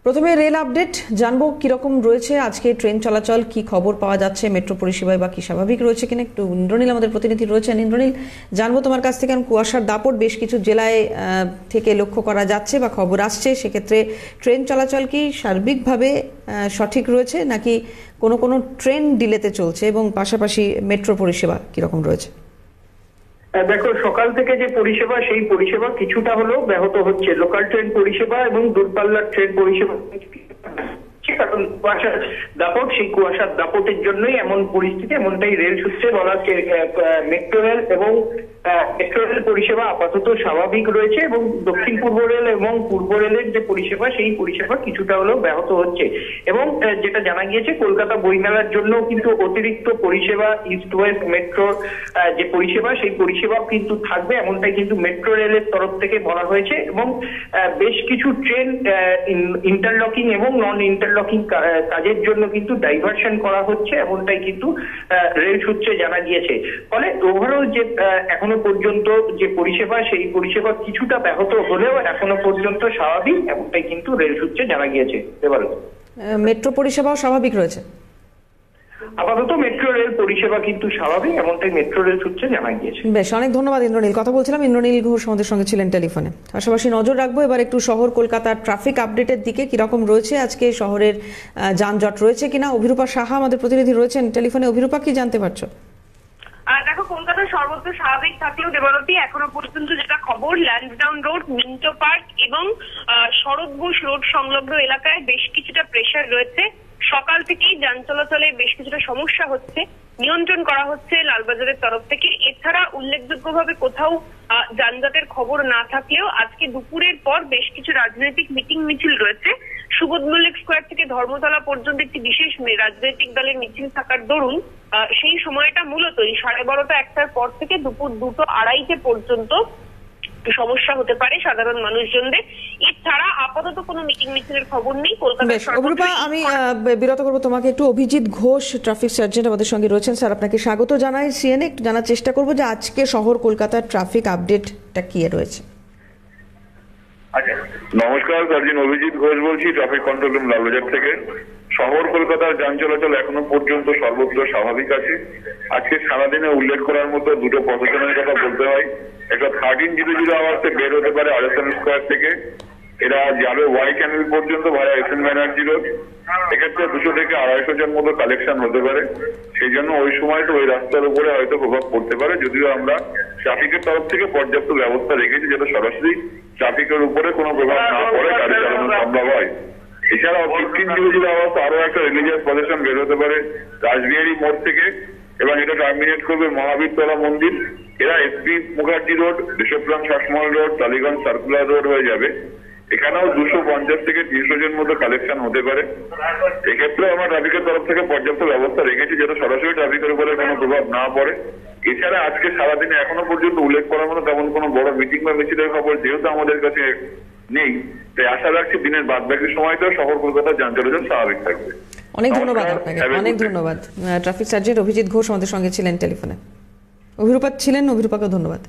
প্রথমে rail update জানবো কিরকম রয়েছে আজকে ট্রেন চলাচল, কি খবর পাওয়া যাচ্ছে, মেট্রো পরিষেবায় বা কি স্বাভাবিক রয়েছে কিনা একটু ইন্দ্রনীল আমাদের প্রতিনিধি রয়েছেন। ইন্দ্রনীল, জানবো তোমার কাছ থেকে, কুয়াশার দাপট বেশ কিছু জেলায় থেকে লক্ষ্য করা যাচ্ছে বা খবর আসছে, সেক্ষেত্রে ট্রেন চলাচল কি সার্বিকভাবে সঠিক রয়েছে নাকি কোনো কোনো ট্রেন ডিলেতে চলছে, এবং পাশাপাশি মেট্রো পরিষেবা কিরকম রয়েছে? দেখো, সকাল থেকে যে পরিষেবা সেই পরিষেবা কিছুটা হলেও ব্যাহত হচ্ছে। লোকাল ট্রেন পরিষেবা এবং দূরপাল্লার ট্রেন পরিষেবা, কারণ কুয়াশার দাপট, সেই কুয়াশার দাপটের জন্যই এমন পরিস্থিতি। এমনটাই রেল সূত্রে বলা হচ্ছে। মেট্রো রেল এবং মেট্রো রেল পরিষেবা আপাতত স্বাভাবিক রয়েছে এবং দক্ষিণ পূর্ব রেল এবং পূর্ব রেলের যে পরিষেবা সেই পরিষেবা কিছুটা হলেও ব্যাহত হচ্ছে। এবং যেটা জানা গিয়েছে, কলকাতা বইমেলার জন্য কিন্তু অতিরিক্ত পরিষেবা ইস্ট ওয়েস্ট মেট্রোর যে পরিষেবা সেই পরিষেবা কিন্তু থাকবে, এমনটাই কিন্তু মেট্রো রেলের তরফ থেকে বলা হয়েছে। এবং বেশ কিছু ট্রেন ইন্টারলকিং এবং নন ইন্টারলকিং কাজের জন্য কিন্তু ডাইভার্সন করা হচ্ছে, এমনটাই কিন্তু রেল সূত্রে জানা গিয়েছে। ফলে ওভারঅল যে এখনো পর্যন্ত যে পরিষেবা সেই পরিষেবা কিছুটা ব্যাহত হলেও এখনো পর্যন্ত স্বাভাবিক, এমনটাই কিন্তু রেল সূত্রে জানা গিয়েছে। এবার মেট্রো পরিষেবাও স্বাভাবিক রয়েছে আপাতত। মেট্রো রেল পরিষেবা কিন্তু স্বাভাবিক, এমনটাই মেট্রো রেল সূত্রে জানা গিয়েছে। বেশ, অনেক ধন্যবাদ ইন্দ্রনীল। কথা বলছিলাম ইন্দ্রনীল ঘোষ আমাদের সঙ্গে ছিলেন টেলিফোনে। পাশাপাশি নজর রাখবো এবার একটু শহর কলকাতার ট্রাফিক আপডেটের দিকে, কিরকম রয়েছে আজকে শহরের যানজট রয়েছে কিনা। অভিরূপা সাহা আমাদের প্রতিনিধি রয়েছেন টেলিফোনে। অভিরূপা, কি জানতে পারছো? দেখো, কলকাতার সর্বত্র স্বাভাবিক থাকলেও দেবরতী এখনো পর্যন্ত যেটা খবর, ল্যান্সডাউন রোড, মিন্টো পার্ক এবং শরৎ বোস রোড সংলগ্ন এলাকায় বেশ কিছুটা প্রেসার রয়েছে। সকাল থেকেই যান চলাচলে বেশ কিছুটা সমস্যা হচ্ছে, নিয়ন্ত্রণ করা হচ্ছে লালবাজারের তরফ থেকে। এছাড়া উল্লেখযোগ্যভাবে কোথাও যানজটের খবর না থাকলেও আজকে দুপুরের পর বেশ কিছু রাজনৈতিক মিটিং মিছিল রয়েছে। সুবোধ মল্লিক স্কোয়ার থেকে ধর্মতলা পর্যন্ত একটি বিশেষ রাজনৈতিক দলের মিছিল থাকার দরুন সেই সময়টা মূলত 12:30 1টার পর থেকে দুপুর 2টো 2:30 পর্যন্ত সমস্যা হতে পারে সাধারণ মানুষজনদের। এছাড়া আপাতত কোনো মিটিং মিছিলের খবর নেই কলকাতার। আমি বিরত করবো তোমাকে একটু। অভিজিৎ ঘোষ ট্রাফিক সার্জেন্ট আমাদের সঙ্গে রয়েছেন। স্যার, আপনাকে স্বাগত জানাই সিএনএ। একটু জানার চেষ্টা করবো যে আজকে শহর কলকাতার ট্রাফিক আপডেটটা কি রয়েছে। নমস্কার, সার্জেন্ট অভিজিৎ ঘোষ বলছি, ট্রাফিক কন্ট্রোল রুম লালবাজার থেকে। শহর কলকাতার যান চলাচল এখনো পর্যন্ত সর্বত্র স্বাভাবিক আছে। আজকে সারাদিনে উল্লেখ করার মতো দুটো পথচলনের কথা বলতে হয়। একটা 13:00 আওয়ার্সে বের হতে পারে আরএসএন স্কোয়ার থেকে, এরা যাবে ওয়াই চ্যানেল পর্যন্ত ভায়া এসএন ব্যানার্জি রোড। এক্ষেত্রে 200 থেকে 250 জন মতো কালেকশন হতে পারে। সেই জন্য ওই সময়টা ওই রাস্তার উপরে হয়তো প্রভাব পড়তে পারে, যদিও আমরা ট্রাফিকের তরফ থেকে পর্যাপ্ত ব্যবস্থা রেখেছি যাতে সরাসরি ট্রাফিকের উপরে কোনো প্রভাব না পড়ে, গাড়ি চালানো সম্ভব হয়। এছাড়াও 15:00 আওয়ার্স আরো একটা রিলিজিয়াস প্রসেশন বের হতে পারে রাসবিহারী মোড় থেকে, এবং এটা টার্মিনেট করবে মহাবীরতলা মন্দির। এরা SP Mukherjee road, Rishabhram Sasmal road, Tollygunge circular road হয়ে যাবে। এখানেও 250 থেকে 300 জন মতো কালেকশন হতে পারে। এক্ষেত্রে আমরা ট্রাফিকের তরফ থেকে পর্যাপ্ত ব্যবস্থা রেখেছি যাতে সরাসরি ট্রাফিকের উপরে কোনো প্রভাব না পড়ে। এছাড়া আজকে সারাদিনে এখনো পর্যন্ত উল্লেখ করার মতো তেমন কোনো বড় মিটিং বা মিছিলের খবর যেহেতু আমাদের কাছে নেই, তাই আশা রাখছি দিনের বাদ বাকি সময়টাও শহর কলকাতার যান চলাচল স্বাভাবিক থাকবে। অনেক ধন্যবাদ আপনাকে, অনেক ধন্যবাদ। ট্রাফিক সার্জেন্ট অভিজিৎ ঘোষ আমাদের সঙ্গে ছিলেন টেলিফোনে। অভিরূপা ছিলেন, অভিরূপাকে ধন্যবাদ।